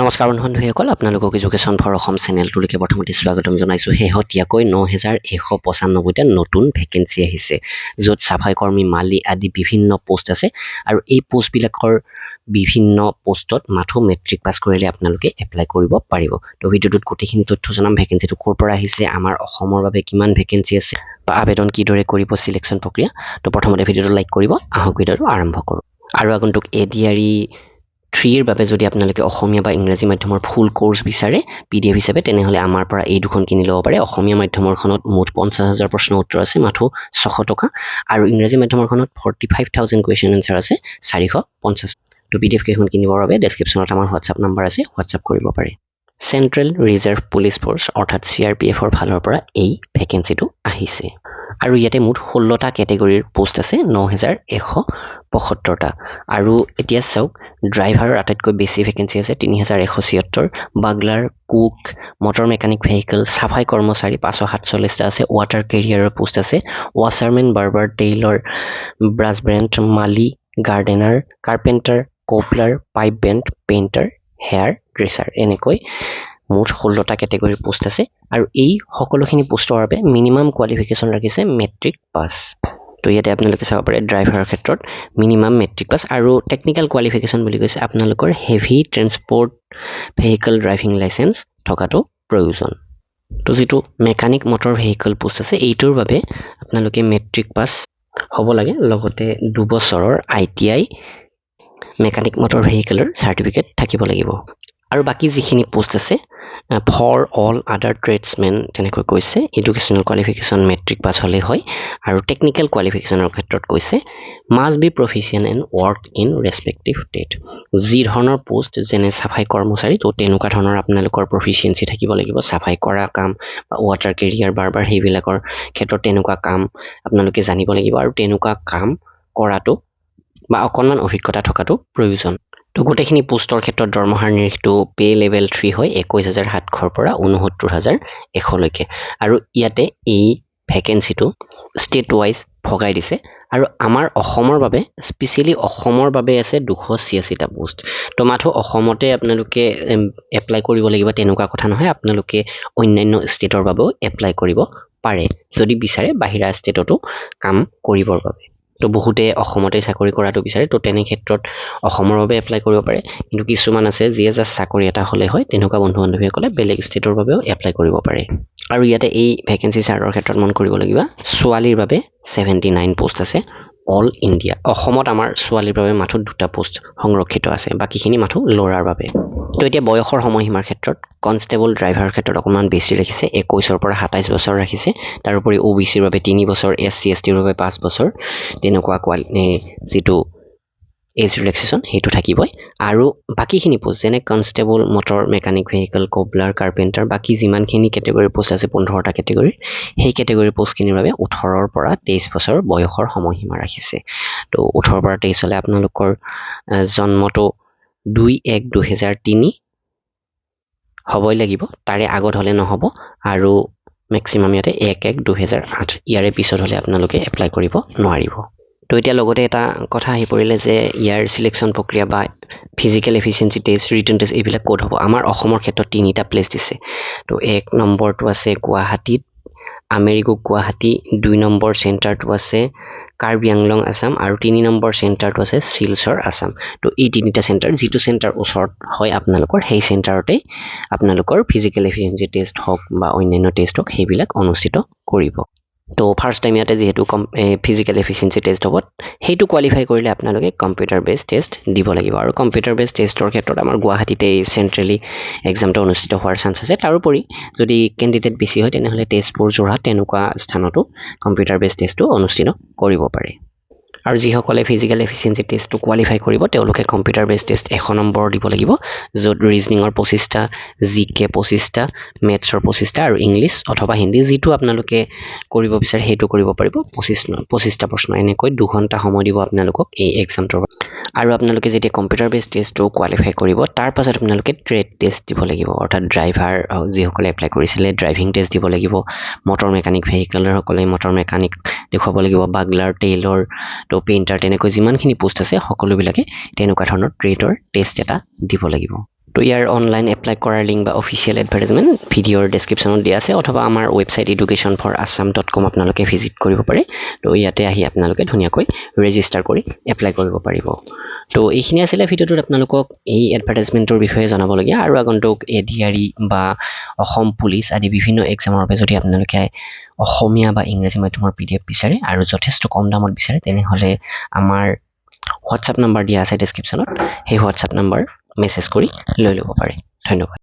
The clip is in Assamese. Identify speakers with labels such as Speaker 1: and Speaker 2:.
Speaker 1: নমস্কাৰ বন্ধুসকল, আপোনালোকক এডুকেশ্যন ফৰ অসম চেনেলটোলৈকে প্ৰথমতে স্বাগতম জনাইছোঁ। শেহতীয়াকৈ ৯,১৯৫টা নতুন ভেকেঞ্চি আহিছে, য'ত চাফাই কৰ্মী, মালী আদি বিভিন্ন পোষ্ট আছে। আৰু এই পোষ্টবিলাকৰ বিভিন্ন পোষ্টত মাথো মেট্ৰিক পাছ কৰিলে আপোনালোকে এপ্লাই কৰিব পাৰিব। তো ভিডিঅ'টোত গোটেইখিনি তথ্য জনাম। ভেকেঞ্চিটো ক'ৰ পৰা আহিছে, আমাৰ অসমৰ বাবে কিমান ভেকেঞ্চি আছে, বা আবেদন কিদৰে কৰিব, চিলেকশ্যন প্ৰক্ৰিয়া। তো প্ৰথমতে ভিডিঅ'টো লাইক কৰিব। আহক ভিডিঅ'টো আৰম্ভ কৰোঁ। আৰু আগন্তুক ADRE 3ৰ বাবে যদি আপোনালোকে অসমীয়া বা ইংৰাজী মাধ্যমৰ ফুল কোৰ্চ বিচাৰে PDF হিচাপে, তেনেহ'লে আমাৰ পৰা এই দুখন কিনি ল'ব পাৰে। অসমীয়া মাধ্যমৰখনত মুঠ 50,000 প্ৰশ্ন উত্তৰ আছে, মাথো 600 টকা। আৰু ইংৰাজী মাধ্যমৰখনত 45,000 কুৱেশ্যন এনচাৰ আছে, 450। তো PDF কেইখন কিনিবৰ বাবে ডেছক্ৰিপশ্যনত আমাৰ হোৱাটছআপ নাম্বাৰ আছে, হোৱাটছআপ কৰিব পাৰে। চেণ্ট্ৰেল ৰিজাৰ্ভ পুলিচ ফ'ৰ্চ অৰ্থাৎ CRPFৰ ফালৰ পৰা এই ভেকেঞ্চিটো আহিছে। আৰু ইয়াতে মুঠ 16টা কেটেগৰীৰ পোষ্ট আছে, 9,175টা। আৰু এতিয়া চাওক, ড্ৰাইভাৰৰ আটাইতকৈ বেছি ভেকেঞ্চি আছে, 3,176। Bugler, cook, motor mechanic vehicle, চাফাই কৰ্মচাৰী 547টা আছে। ৱাটাৰ কেৰিয়াৰৰ পোষ্ট আছে, washerman, barber, tailor, brass band, মালী, gardener, carpenter, cobbler, pipe band, painter, hair dresser. এনেকৈ মুঠ 16টা কেটেগৰীৰ পোষ্ট আছে। আৰু এই সকলোখিনি পোষ্টৰ বাবে মিনিমাম কোৱালিফিকেশ্যন ৰাখিছে মেট্ৰিক পাছ। তো ইয়াতে আপোনালোকে চাব পাৰে, ড্ৰাইভাৰৰ ক্ষেত্ৰত মিনিমাম মেট্ৰিক পাছ। আৰু টেকনিকেল কোৱালিফিকেশ্যন বুলি কৈছে আপোনালোকৰ heavy transport vehicle driving licence থকাটো প্ৰয়োজন। তো যিটো মেকানিক মটৰ ভেহিকেল পোষ্ট আছে, এইটোৰ বাবে আপোনালোকে মেট্ৰিক পাছ হ'ব লাগে, লগতে 2 বছৰৰ ITI মেকানিক মটৰ ভেহিকেলৰ চাৰ্টিফিকেট থাকিব লাগিব। আৰু বাকী যিখিনি পোষ্ট আছে, ফৰ অল আদাৰ ট্ৰেডছমেন তেনেকৈ কৈছে, এডুকেশ্যনেল কোৱালিফিকেশ্যন মেট্ৰিক পাছ হ'লেই হয়। আৰু টেকনিকেল কোৱালিফিকেশ্যনৰ ক্ষেত্ৰত কৈছে must be proficient and work in respective state. যি ধৰণৰ পোষ্ট, যেনে চাফাই কৰ্মচাৰী, তো তেনেকুৱা ধৰণৰ আপোনালোকৰ প্ৰফিচিয়েঞ্চি থাকিব লাগিব। চাফাই কৰা কাম বা ৱাটাৰ কেৰিয়াৰ, বাৰ্বাৰ, সেইবিলাকৰ ক্ষেত্ৰত তেনেকুৱা কাম আপোনালোকে জানিব লাগিব। আৰু তেনেকুৱা কাম কৰাটো বা অকণমান অভিজ্ঞতা থকাটো প্ৰয়োজন। তো গোটেইখিনি পোষ্টৰ ক্ষেত্ৰত দৰমহাৰ নিৰিখটো লেভেল 3 হয়, 21,700 পৰা 69,100লৈকে। আৰু ইয়াতে এই ভেকেঞ্চিটো ষ্টেট ৱাইজ ভগাই দিছে। আৰু আমাৰ অসমৰ বাবে, স্পেচিয়েলি অসমৰ বাবে আছে 286টা পোষ্ট। তো মাথো অসমতে আপোনালোকে এপ্লাই কৰিব লাগিব তেনেকুৱা কথা নহয়, আপোনালোকে অন্যান্য ষ্টেটৰ বাবেও এপ্লাই কৰিব পাৰে, যদি বিচাৰে বাহিৰা ষ্টেটতো কাম কৰিবৰ বাবে। তো বহুতে অসমতে চাকৰি কৰাটো বিচাৰে, তো তেনে ক্ষেত্ৰত অসমৰ বাবে এপ্লাই কৰিব পাৰে। কিন্তু কিছুমান আছে যিয়ে জাষ্ট চাকৰি এটা হ'লে হয়, তেনেকুৱা বন্ধু বান্ধৱীসকলে বেলেগ ষ্টেটৰ বাবেও এপ্লাই কৰিব পাৰে। আৰু ইয়াতে এই ভেকেঞ্চি চাৰ্টৰ ক্ষেত্ৰত মন কৰিব লাগিব, ছোৱালীৰ বাবে 79 পোষ্ট আছে অল ইণ্ডিয়া। অসমত আমাৰ ছোৱালীৰ বাবে মাথো 2টা পোষ্ট সংৰক্ষিত আছে, বাকীখিনি মাথো ল'ৰাৰ বাবে। তো এতিয়া বয়সৰ সময়সীমাৰ ক্ষেত্ৰত কনষ্টেবল ড্ৰাইভাৰৰ ক্ষেত্ৰত অকণমান বেছি ৰাখিছে, 21ৰ পৰা 27 বছৰ ৰাখিছে। তাৰোপৰি OBCৰ বাবে 3 বছৰ, SC STৰ বাবে 5 বছৰ, তেনেকুৱা যিটো এজ ৰিলেক্সেশ্যন সেইটো থাকিবই। আৰু বাকীখিনি পোষ্ট যেনে constable, motor mechanic vehicle, cobbler, carpenter, বাকী যিমানখিনি কেটেগৰীৰ পোষ্ট আছে 15টা কেটেগৰীৰ, সেই কেটেগৰীৰ পোষ্টখিনিৰ বাবে 18ৰ পৰা 23 বছৰ বয়সৰ সময়সীমা ৰাখিছে। তো 18ৰ পৰা 23 হ'লে আপোনালোকৰ জন্মটো 2/1/2003 হ'বই লাগিব, তাৰে আগত হ'লে নহ'ব। আৰু মেক্সিমাম ইয়াতে 1/1/2008, ইয়াৰে পিছত হ'লে আপোনালোকে এপ্লাই কৰিব নোৱাৰিব। তো এতিয়া লগতে এটা কথা আহি পৰিলে যে ইয়াৰ চিলেকশ্যন প্ৰক্ৰিয়া বা physical efficiency test, written test এইবিলাক ক'ত হ'ব। আমাৰ অসমৰ ক্ষেত্ৰত 3টা প্লেচ দিছে। তো 1 নম্বৰটো আছে গুৱাহাটীত, আমেৰিকো গুৱাহাটী। 2 নম্বৰ চেণ্টাৰটো আছে কাৰ্বি আংলং আছাম। আৰু 3 নম্বৰ চেণ্টাৰটো আছে শিলচৰ আছাম। তো এই 3টা চেণ্টাৰ, যিটো চেণ্টাৰ ওচৰত হয় আপোনালোকৰ, সেই চেণ্টাৰতেই আপোনালোকৰ ফিজিকেল এফিচিয়েঞ্চি টেষ্ট হওক বা অন্যান্য টেষ্ট হওক, সেইবিলাক অনুষ্ঠিত কৰিব। তো ফাৰ্ষ্ট টাইম ইয়াতে যিহেতু ফিজিকেল এফিচিয়েঞ্চি টেষ্ট হ'ব, সেইটো কোৱালিফাই কৰিলে আপোনালোকে কম্পিউটাৰ বেছ টেষ্ট দিব লাগিব। আৰু কম্পিউটাৰ বেছ টেষ্টৰ ক্ষেত্ৰত আমাৰ গুৱাহাটীতে চেণ্ট্ৰেলি এক্সামটো অনুষ্ঠিত হোৱাৰ চান্স আছে। তাৰোপৰি যদি কেণ্ডিডেট বেছি হয়, তেনেহ'লে তেজপুৰ, যোৰহাট তেনেকুৱা স্থানতো কম্পিউটাৰ বেছ টেষ্টটো অনুষ্ঠিত কৰিব পাৰে। আৰু যিসকলে ফিজিকেল এফিচিয়েঞ্চি টেষ্টটো কোৱালিফাই কৰিব, তেওঁলোকে কম্পিউটাৰ বেছ টেষ্ট 100 নম্বৰ দিব লাগিব, য'ত ৰিজনিঙৰ 25টা, GK 25টা, মেথছৰ 25টা, আৰু ইংলিছ অথবা হিন্দী যিটো আপোনালোকে কৰিব বিচাৰে সেইটো কৰিব পাৰিব। 25টা প্ৰশ্ন, এনেকৈ 2 ঘণ্টা সময় দিব আপোনালোকক এই এক্সামটোৰ বাবে। আৰু আপোনালোকে যেতিয়া কম্পিউটাৰ বেছ টেষ্টটো কোৱালিফাই কৰিব, তাৰ পাছত আপোনালোকে ট্ৰেড টেষ্ট দিব লাগিব, অৰ্থাৎ ড্ৰাইভাৰ যিসকলে এপ্লাই কৰিছিলে ড্ৰাইভিং টেষ্ট দিব লাগিব। মটৰ মেকানিক ভেহিকেলৰসকলে মটৰ মেকানিক দেখুৱাব লাগিব, বাগলাৰ, টেইলৰ, তো পেইণ্টাৰ, তেনেকৈ যিমানখিনি পোষ্ট আছে সকলোবিলাকে তেনেকুৱা ধৰণৰ ট্ৰেডৰ টেষ্ট এটা দিব লাগিব। তো ইয়াৰ অনলাইন এপ্লাই কৰাৰ লিংক বা অফিচিয়েল এডভাৰটাইজমেণ্ট ভিডিঅ'ৰ ডেছক্ৰিপশ্যনত দিয়া আছে অথবা আমাৰ ৱেবছাইট educationforassam.com আপোনালোকে ভিজিট কৰিব পাৰে তো ইয়াতে আহি আপোনালোকে ধুনীয়াকৈ ৰেজিষ্টাৰ কৰি এপ্লাই কৰিব পাৰিব তো এইখিনি আছিলে ভিডিঅ'টোত আপোনালোকক এই এডভাৰটাইজমেণ্টৰ বিষয়ে জনাবলগীয়া আৰু আগন্তুক ADRE বা অসম পুলিচ আদি বিভিন্ন এক্সামৰ বাবে যদি আপোনালোকে অসমীয়া বা ইংৰাজী মাধ্যমৰ PDF বিচাৰে আৰু যথেষ্ট কম দামত বিচাৰে তেনেহ'লে আমাৰ হোৱাটছআপ নাম্বাৰ দিয়া আছে ডেছক্ৰিপশ্যনত সেই হোৱাটছআপ নাম্বাৰ মেছেজ কৰি লৈ ল'ব পাৰে ধন্যবাদ